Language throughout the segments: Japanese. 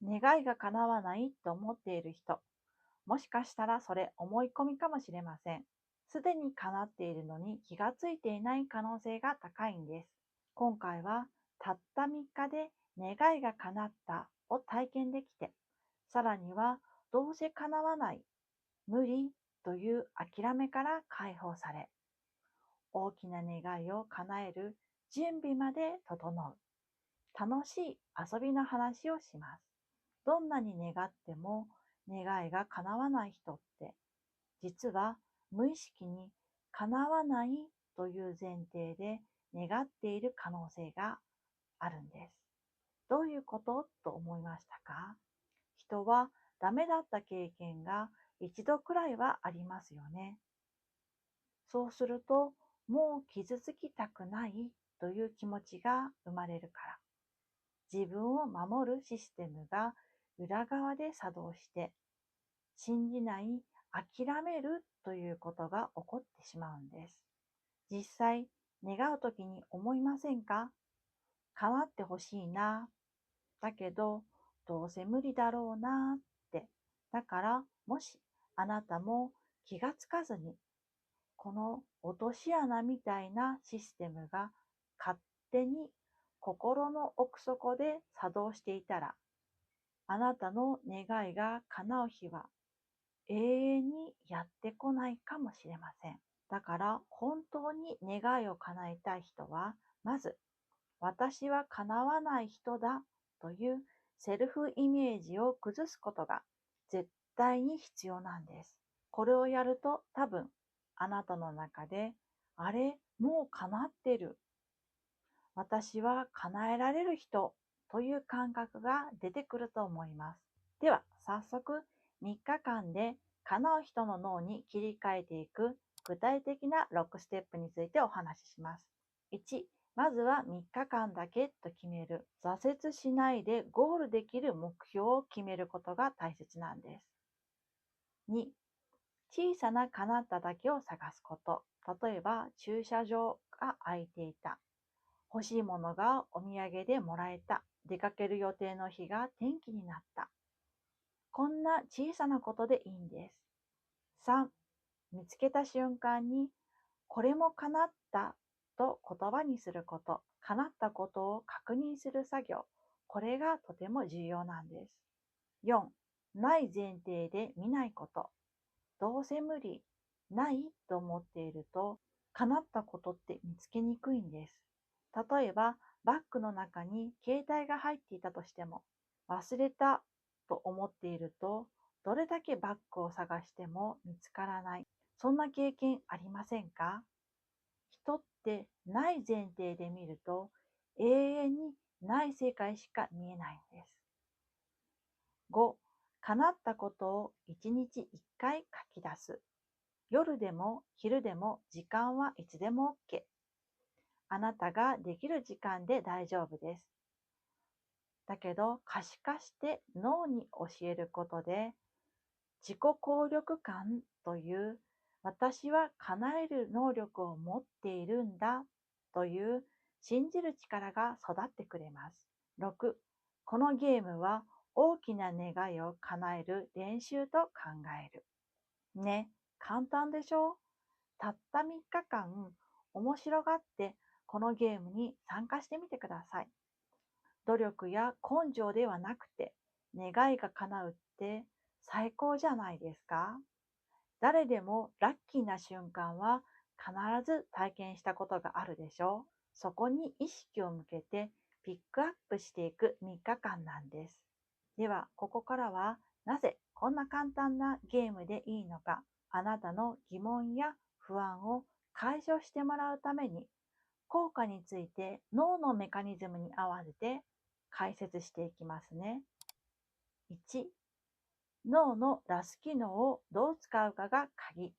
願いが叶わないと思っている人、もしかしたらそれ思い込みかもしれません。すでに叶っているのに気がついていない可能性が高いんです。今回はたった3日で願いが叶ったを体験できて、さらにはどうせ叶わない、無理という諦めから解放され、大きな願いを叶える準備まで整う。楽しい遊びの話をします。どんなに願っても願いが叶わない人って、実は無意識に叶わないという前提で願っている可能性があるんです。どういうことと思いましたか？人はダメだった経験が一度くらいはありますよね。そうすると、もう傷つきたくないという気持ちが生まれるから。自分を守るシステムが裏側で作動して、信じない、諦めるということが起こってしまうんです。実際、願うときに思いませんか？叶ってほしいな。だけど、どうせ無理だろうなって。だから、もしあなたも気がつかずに、この落とし穴みたいなシステムが勝手に心の奥底で作動していたら、あなたの願いが叶う日は永遠にやってこないかもしれません。だから本当に願いを叶えたい人は、まず私は叶わない人だというセルフイメージを崩すことが絶対に必要なんです。これをやると多分あなたの中で、あれ、もう叶ってる。私は叶えられる人という感覚が出てくると思います。では、早速3日間で叶う人の脳に切り替えていく具体的な6ステップについてお話しします。1、まずは3日間だけと決める。挫折しないでゴールできる目標を決めることが大切なんです。2、小さな叶っただけを探すこと。例えば、駐車場が空いていた。欲しいものがお土産でもらえた。出かける予定の日が天気になった。こんな小さなことでいいんです。3、見つけた瞬間に、これも叶ったと言葉にすること。叶ったことを確認する作業。これがとても重要なんです。4、ない前提で見ないこと。どうせ無理、ないと思っていると、叶ったことって見つけにくいんです。例えば、バッグの中に携帯が入っていたとしても、忘れたと思っていると、どれだけバッグを探しても見つからない。そんな経験ありませんか？人ってない前提で見ると、永遠にない世界しか見えないんです。5、叶ったことを1日1回書き出す。夜でも昼でも時間はいつでも OK。あなたができる時間で大丈夫です。だけど可視化して脳に教えることで、自己効力感という私は叶える能力を持っているんだという信じる力が育ってくれます。6、このゲームは大きな願いを叶える練習と考える。ね、簡単でしょ？たった3日間面白がってこのゲームに参加してみてください。努力や根性ではなくて願いが叶うって最高じゃないですか？誰でもラッキーな瞬間は必ず体験したことがあるでしょう。そこに意識を向けてピックアップしていく3日間なんです。では、ここからはなぜこんな簡単なゲームでいいのか、あなたの疑問や不安を解消してもらうために、効果について脳のメカニズムに合わせて解説していきますね。1、脳のラス機能をどう使うかが鍵。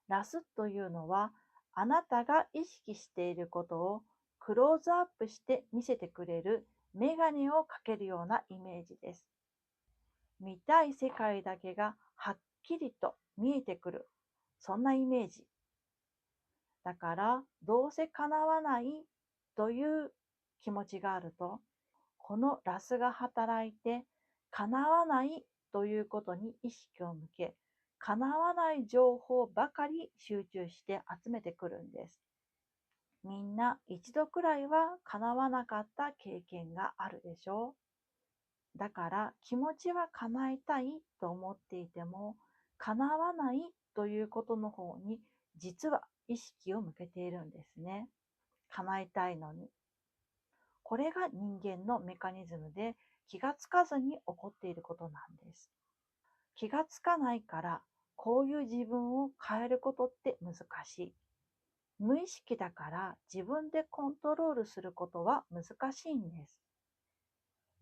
ラスというのは、あなたが意識していることをクローズアップして見せてくれるメガネをかけるようなイメージです。見たい世界だけがはっきりと見えてくる。そんなイメージ。だから、どうせ叶わないという気持ちがあると、このラスが働いて叶わないということに意識を向け、叶わない情報ばかり集中して集めてくるんです。みんな一度くらいは叶わなかった経験があるでしょう。だから気持ちは叶えたいと思っていても、叶わないということの方に実は意識を向けているんですね。叶えたいのに。これが人間のメカニズムで気がつかずに起こっていることなんです。気がつかないから、こういう自分を変えることって難しい。無意識だから自分でコントロールすることは難しいんです。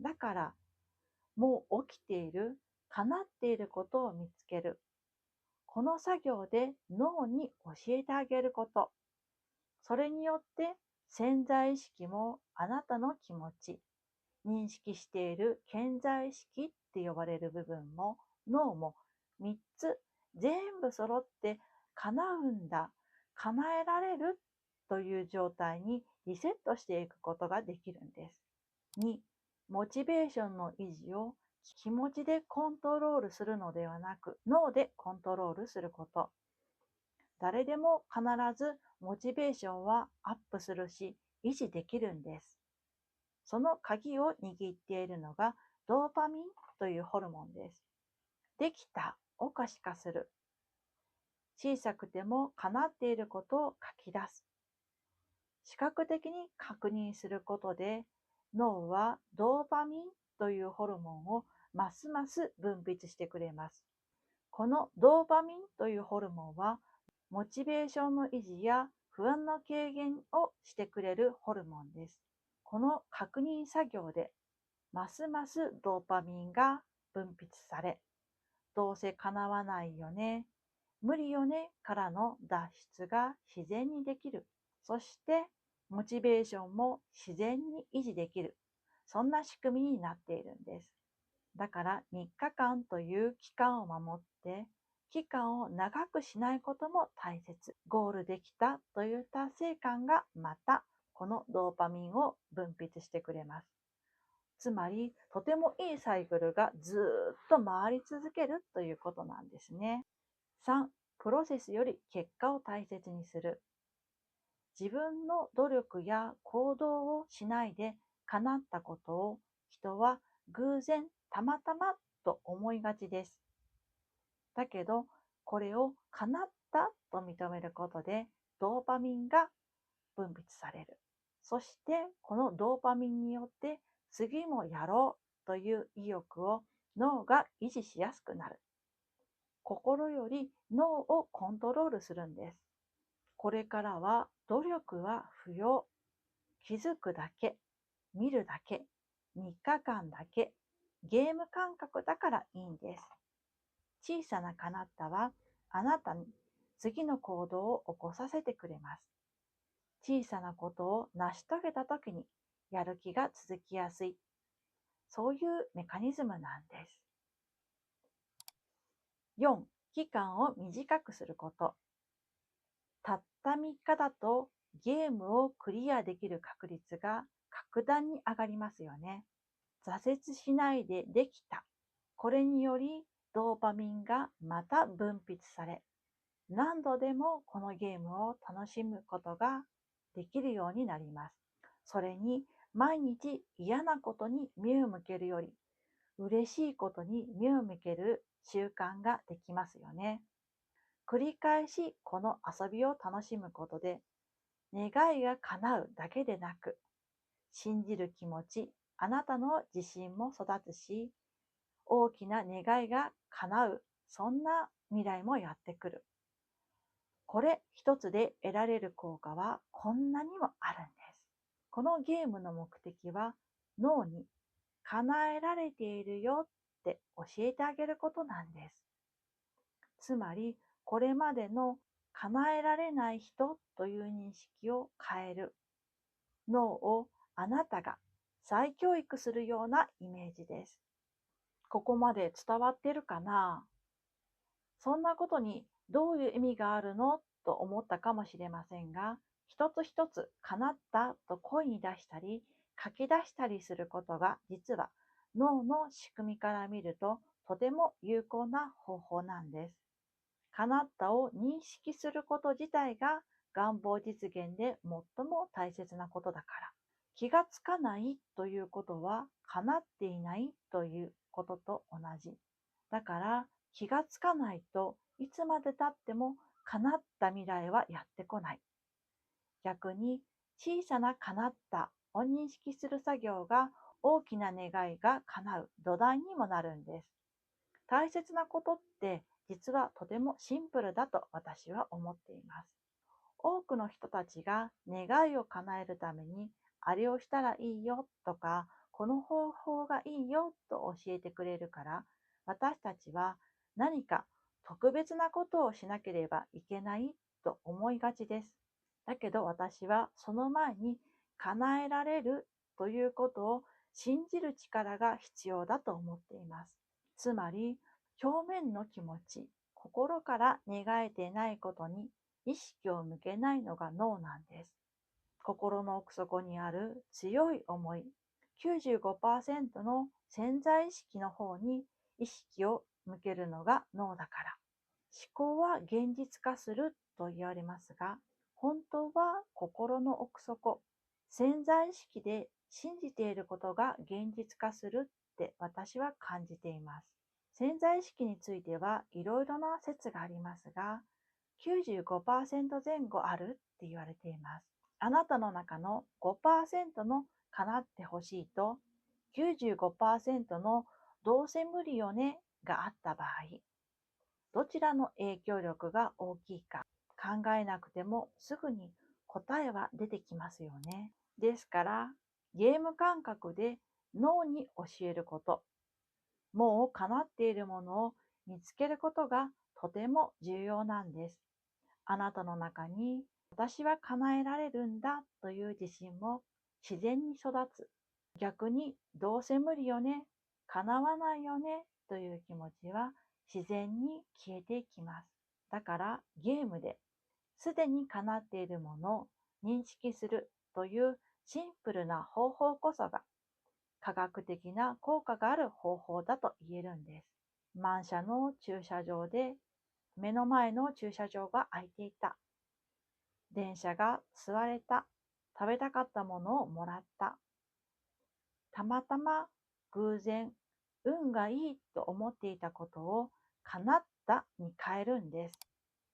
だから、もう起きている、叶っていることを見つける。この作業で脳に教えてあげること。それによって潜在意識もあなたの気持ち、認識している潜在意識って呼ばれる部分も脳も3つ全部揃って叶うんだ、叶えられるという状態にリセットしていくことができるんです。2、モチベーションの維持を気持ちでコントロールするのではなく脳でコントロールすること。誰でも必ずモチベーションはアップするし維持できるんです。その鍵を握っているのがドーパミンというホルモンです。できたを可視化する。小さくても叶っていることを書き出す。視覚的に確認することで脳はドーパミンというホルモンをますます分泌してくれます。このドーパミンというホルモンはモチベーションの維持や不安の軽減をしてくれるホルモンです。この確認作業でますますドーパミンが分泌され、どうせ叶わないよね、無理よねからの脱出が自然にできる。そしてモチベーションも自然に維持できる。そんな仕組みになっているんです。だから3日間という期間を守って、期間を長くしないことも大切。ゴールできたという達成感がまたこのドーパミンを分泌してくれます。つまり、とてもいいサイクルがずっと回り続けるということなんですね。3、プロセスより結果を大切にする。自分の努力や行動をしないで叶ったことを人は偶然、たまたまと思いがちです。だけど、これを叶ったと認めることでドーパミンが分泌される。そして、このドーパミンによって次もやろうという意欲を脳が維持しやすくなる。心より脳をコントロールするんです。これからは努力は不要。気づくだけ、見るだけ、3日間だけ、ゲーム感覚だからいいんです。小さな叶ったはあなたに次の行動を起こさせてくれます。小さなことを成し遂げたときにやる気が続きやすい。そういうメカニズムなんです。4、期間を短くすること。たった3日だとゲームをクリアできる確率が格段に上がりますよね。挫折しないでできた。これによりドーパミンがまた分泌され、何度でもこのゲームを楽しむことができるようになります。それに毎日嫌なことに目を向けるより嬉しいことに目を向ける習慣ができますよね。繰り返しこの遊びを楽しむことで願いが叶うだけでなく信じる気持ち、あなたの自信も育つし大きな願いが叶うそんな未来もやってくる。これ一つで得られる効果はこんなにもあるんです。このゲームの目的は脳に叶えられているよって教えてあげることなんです。つまりこれまでの叶えられない人という認識を変える。脳をあなたが再教育するようなイメージです。ここまで伝わってるかな？そんなことにどういう意味があるのと思ったかもしれませんが、一つ一つ叶ったと声に出したり書き出したりすることが実は脳の仕組みから見るととても有効な方法なんです。叶ったを認識すること自体が願望実現で最も大切なことだから。気がつかないということは叶っていないということと同じ。だから気がつかないといつまで経っても叶った未来はやってこない。逆に小さな叶ったを認識する作業が大きな願いが叶う土台にもなるんです。大切なことって実はとてもシンプルだと私は思っています。多くの人たちが願いを叶えるためにあれをしたらいいよとかこの方法がいいよと教えてくれるから私たちは何か特別なことをしなければいけないと思いがちです。だけど私はその前に叶えられるということを信じる力が必要だと思っています。つまり表面の気持ち、心から願えていないことに意識を向けないのが脳なんです。心の奥底にある強い思い、95%の潜在意識の方に意識を向けるのが脳だから。思考は現実化すると言われますが、本当は心の奥底、潜在意識で信じていることが現実化するって私は感じています。潜在意識についてはいろいろな説がありますが、95%前後あるって言われています。あなたの中の5%の叶ってほしいと、95%のどうせ無理よねがあった場合、どちらの影響力が大きいか考えなくてもすぐに答えは出てきますよね。ですから、ゲーム感覚で脳に教えること、もう叶っているものを見つけることがとても重要なんです。あなたの中に私は叶えられるんだという自信も自然に育つ。逆にどうせ無理よね、叶わないよねという気持ちは自然に消えていきます。だからゲームですでに叶っているものを認識するというシンプルな方法こそが科学的な効果がある方法だと言えるんです。満車の駐車場で目の前の駐車場が空いていた。電車が座れた。食べたかったものをもらった。たまたま偶然運がいいと思っていたことを叶ったに変えるんです。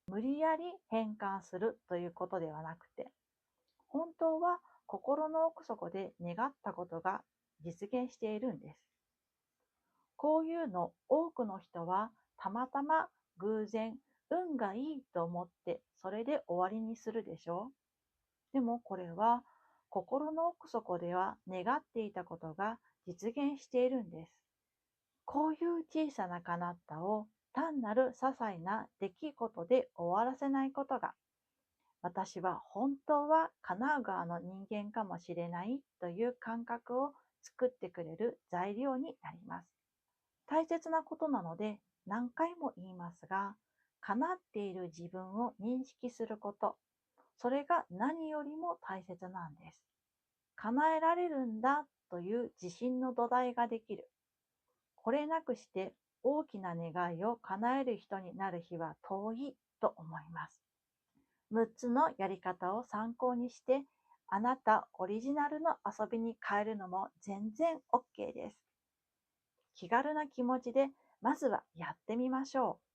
無理やり変換するということではなくて、本当は心の奥底で願ったことが実現しているんです。こういうの多くの人はたまたま偶然運がいいと思ってそれで終わりにするでしょう。でもこれは心の奥底では願っていたことが実現しているんです。こういう小さな叶ったを単なる些細な出来事で終わらせないことが、私は本当は叶う側の人間かもしれないという感覚を作ってくれる材料になります。大切なことなので何回も言いますが、叶っている自分を認識すること、それが何よりも大切なんです。叶えられるんだという自信の土台ができる。これなくして大きな願いを叶える人になる日は遠いと思います。6つのやり方を参考にして、あなたオリジナルの遊びに変えるのも全然 OK です。気軽な気持ちでまずはやってみましょう。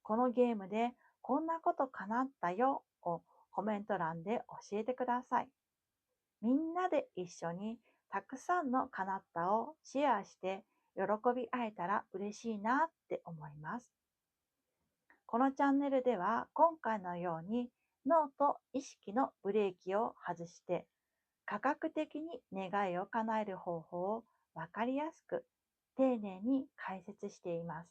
このゲームでこんなこと叶ったよをコメント欄で教えてください。みんなで一緒にたくさんの叶ったをシェアして喜び合えたら嬉しいなって思います。このチャンネルでは今回のように脳と意識のブレーキを外して科学的に願いを叶える方法をわかりやすく丁寧に解説しています。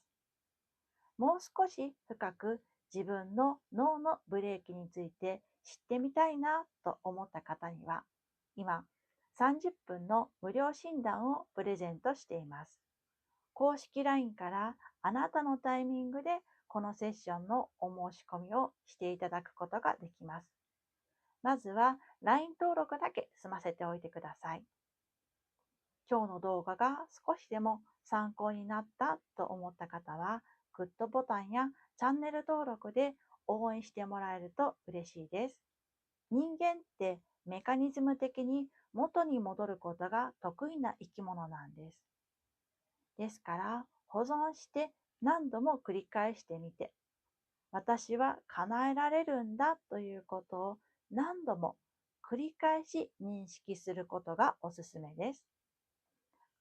もう少し深く自分の脳のブレーキについて知ってみたいなと思った方には、今30分の無料診断をプレゼントしています。公式 LINE からあなたのタイミングでこのセッションのお申し込みをしていただくことができます。まずは LINE 登録だけ済ませておいてください。今日の動画が少しでも参考になったと思った方は、グッドボタンやチャンネル登録で応援してもらえると嬉しいです。人間ってメカニズム的に元に戻ることが得意な生き物なんです。ですから保存して何度も繰り返してみて、私は叶えられるんだということを何度も繰り返し認識することがおすすめです。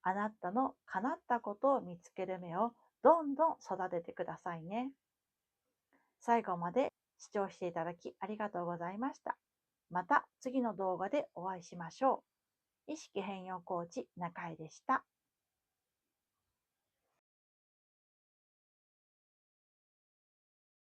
あなたの叶ったことを見つける目をどんどん育ててくださいね。最後まで視聴していただきありがとうございました。また次の動画でお会いしましょう。意識変容コーチ中井でした。